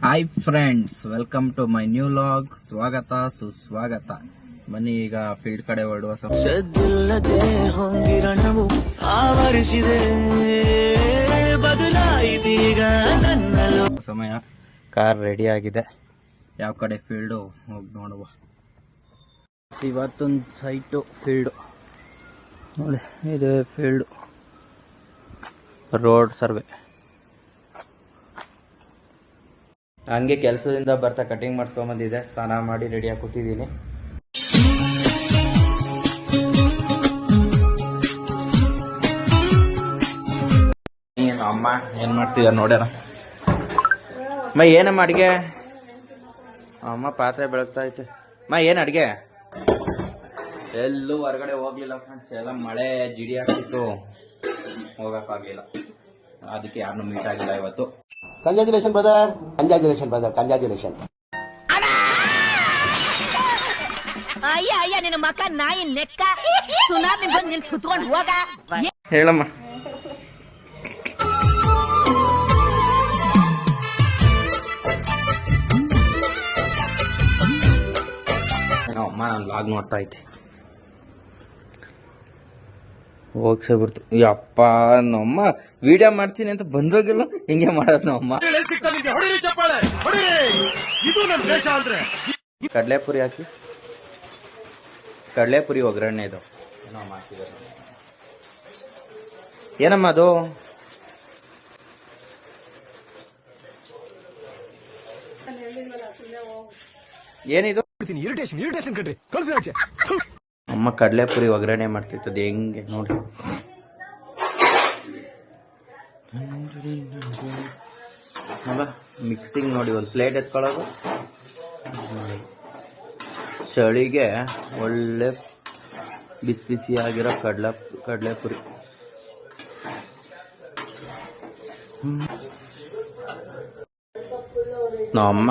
Hi friends, welcome to my new vlog. ಸ್ವಾಗತ ಸುಸ್ವಾಗತ. ಬನ್ನಿ ಈಗ ಫೀಲ್ಡ್ ಕಡೆ ಹೊರಡುವ ಸಮಯ. ಕಾರ್ ರೆಡಿ ಆಗಿದೆ. ಯಾವ ಕಡೆ ಫೀಲ್ಡು ಹೋಗಿ ನೋಡುವ. ಇವತ್ತೊಂದು ಸೈಟು ಫೀಲ್ಡು ನೋಡಿ, ಇದೆ ಫೀಲ್ಡು. Road survey. ಹಂಗೆ ಕೆಲಸದಿಂದ ಬರ್ತಾ ಕಟಿಂಗ್ ಮಾಡಿಸ್ಕೊಂಬಂದಿದೆ. ಸ್ನಾನ ಮಾಡಿ ರೆಡಿಯಾಗಿ ಕೂತಿದ್ದೀನಿ. ಅಮ್ಮ ಏನ್ ಮಾಡ್ತಿದ ನೋಡ್ಯಾರ. ಅಮ್ಮ ಏನಮ್ಮ ಅಡಿಗೆ? ಅಮ್ಮ ಪಾತ್ರೆ ಬೆಳಗ್ತಾ ಐತೆ. ಅಮ್ಮ ಏನ್ ಅಡಿಗೆ? ಎಲ್ಲೂ ಹೊರಗಡೆ ಹೋಗ್ಲಿಲ್ಲ ಫ್ರೆಂಡ್ಸ್. ಎಲ್ಲ ಮಳೆ ಜಿಡಿ ಆಗ್ತಿತ್ತು, ಹೋಗಕ್ಕಾಗ್ಲಿಲ್ಲ. ಅದಕ್ಕೆ ಯಾರನ್ನು ಮೀಟ್ ಆಗಿಲ್ಲ ಇವತ್ತು. Congratulation brother, congratulation brother, congratulation. ಅಯ್ಯ ಅಯ್ಯ ನಿನ್ನ ಮಕ್ಕ ನಾಯಿ ನೆಕ್ಕ ಸುನಾಮಿ ಬಂದು ನಿನ್ ಸುತ್ಕೊಂಡು ಹೋಗ. ಹೇಳಮ್ಮ. ಅಮ್ಮ ನಾನು ಲಾಗ್ ನೋಡ್ತಾ ಐತಿ. ಹೋಗ್ಸೇ ಬಿಡ್ತು. ಯಪ್ಪ, ನಮ್ಮಮ್ಮ ವಿಡಿಯೋ ಮಾಡ್ತೀನಿ ಅಂತ ಬಂದೋಗಿಲ್ಲ. ಹಿಂಗೆ ಮಾಡೋದು ನಮ್ಮಮ್ಮ. ಕಡಲೆಪುರಿ ಹಾಕಿ, ಕಡಲೆಪುರಿ ಒಗ್ಗರಣೆ ಇದು ಏನೋ ಮಾಡ್ತಿದ್ದಾರೆ. ಏನಮ್ಮ ಅದು? ಏನಿದು? ಅಮ್ಮ ಕಡಲೆಪುರಿ ಒಗ್ಗರಣೆ ಮಾಡ್ತಿರ್ತದೆ ಹೆಂಗೆ ನೋಡಿ. ಮಿಕ್ಸಿಂಗ್ ನೋಡಿ, ಒಂದು ಪ್ಲೇಟ್ ಎತ್ಕೊಳ್ಳೋದು. ಚಳಿಗೆ ಒಳ್ಳೆ ಬಿಸಿ ಬಿಸಿಯಾಗಿರೋ ಕಡಲೆಪುರಿ. ನಾವಮ್ಮ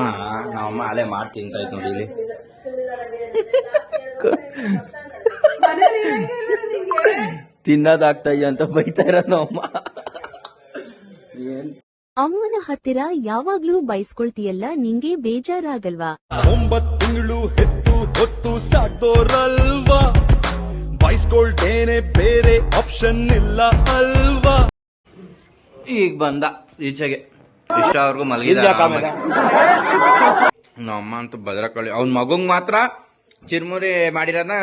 ಅಲ್ಲೇ ಮಾಡಿ ತಿಂತ ಇತ್ತು ನೋಡಿ. ಇಲ್ಲಿ ತಿನ್ನೋದಾಗ್ತಾ ಅಂತ ಬೈತಾ ಇರೋದು ನಮ್ಮಮ್ಮ. ಅಮ್ಮನ ಹತ್ತಿರ ಯಾವಾಗ್ಲೂ ಬೈಸ್ಕೊಳ್ತೀಯಲ್ಲ, ನಿಂಗೆ ಬೇಜಾರಾಗಲ್ವಾ? 9 ತಿಂಗಳು ಹೆತ್ತು ಹೊತ್ತು ಸಾಕ್ದೋರಲ್ವಾ, ಬೈಸ್ಕೊಳ್ತೇನೆ, ಬೇರೆ ಆಪ್ಷನ್ ಇಲ್ಲ ಅಲ್ವಾ. ಈಗ ಬಂದ ಈಚೆಗೆ, ಇಷ್ಟವರೆಗೂ ಮಲಗಿದ ನಮ್ಮಮ್ಮ ಅಂತೂ ಭದ್ರಕಳಿ. ಅವ್ನ ಮಗಂಗ್ ಮಾತ್ರ ಚಿರ್ಮುರಿ ಮಾಡಿರೋದ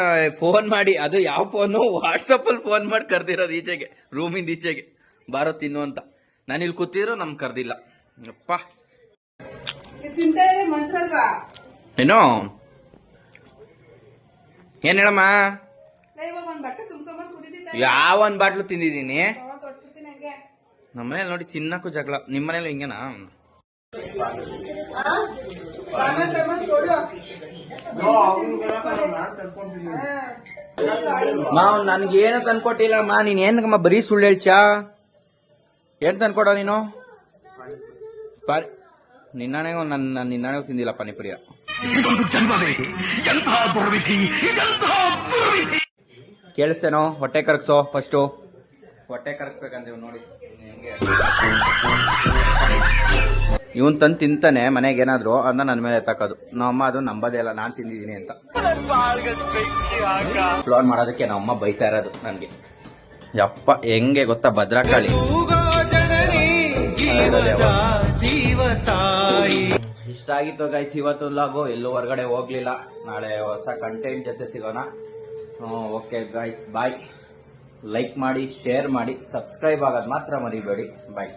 ಫೋನ್ ಮಾಡಿ, ಅದು ಯಾವ ಫೋನು, ವಾಟ್ಸಪ್ ಅಲ್ಲಿ ಫೋನ್ ಮಾಡಿ ಕರ್ದಿರೋದು ಈಚೆಗೆ, ರೂಮಿಂದ ಈಚೆಗೆ ಬಾರೋ ತಿನ್ನು ಅಂತ. ನಾನು ಇಲ್ಲಿ ಕೂತಿದ್ರು ನಮ್ ಕರ್ದಿಲ್ಲ. ಅಪ್ಪ ಏನೋ ಏನ್ ಹೇಳಮ್ಮ? ಯಾವ ಒಂದ್ ಬಾಟ್ಲು ತಿಂದಿದ್ದೀನಿ. ನಮ್ಮನೇಲಿ ನೋಡಿ ತಿನ್ನಕ್ಕೂ ಜಗಳ. ನಿಮ್ಮನೇಲಿ ಹಿಂಗೇನಾ? ನನ್ಗೇನು ತಂದ್ಕೊಟ್ಟಿಲ್ಲಮ್ಮ. ನೀನ್ ಏನಕ್ಕಮ್ಮ ಬರೀ ಸುಳ್ಳು ಹೇಳ್ಚಾ? ಏನ್ ತಂದ್ಕೊಡೋ ನೀನು? ನಿನ್ನಾನೆಗೂ ನಿನ್ನಾನೆಗೂ ತಿಂದಿಲ್ಲ ಪಾನಿಪುರಿಯ. ಕೇಳಿಸ್ತೇನೋ? ಹೊಟ್ಟೆ ಕರಗ್ಸೋ ಫಸ್ಟು. ಹೊಟ್ಟೆ ಕರಗ್ಬೇಕಂತೀವಿ ನೋಡಿ. ಇವನ್ ತಂದು ತಿಂತಾನೆ ಮನೆಗೆ ಏನಾದ್ರು, ಅದನ್ನ ನನ್ನ ಮೇಲೆ ಎತ್ತಾಕೋದು. ನಮ್ಮಮ್ಮ ಅದು ನಂಬದೇ ಇಲ್ಲ, ನಾನ್ ತಿಂದಿದ್ದೀನಿ ಅಂತ. ಫ್ಲೋನ್ ಮಾಡೋದಕ್ಕೆ ನಮ್ಮಮ್ಮ ಬೈತಾ ಇರೋದು ನನ್ಗೆ. ಯಪ್ಪ ಹೆಂಗೆ ಗೊತ್ತಾ, ಭದ್ರಕಾಳಿ. ಇಷ್ಟ ಆಗಿತ್ತು ಗೈಸ್ ಇವತ್ತು ಲಾಗು. ಎಲ್ಲೂ ಹೊರಗಡೆ ಹೋಗ್ಲಿಲ್ಲ. ನಾಳೆ ಹೊಸ ಕಂಟೆಂಟ್ ಜೊತೆ ಸಿಗೋಣ. ಓಕೆ ಗೈಸ್, ಬಾಯ್. ಲೈಕ್ ಮಾಡಿ, ಶೇರ್ ಮಾಡಿ, ಸಬ್ಸ್ಕ್ರೈಬ್ ಆಗೋದು ಮಾತ್ರ ಮರಿಬೇಡಿ. ಬಾಯ್.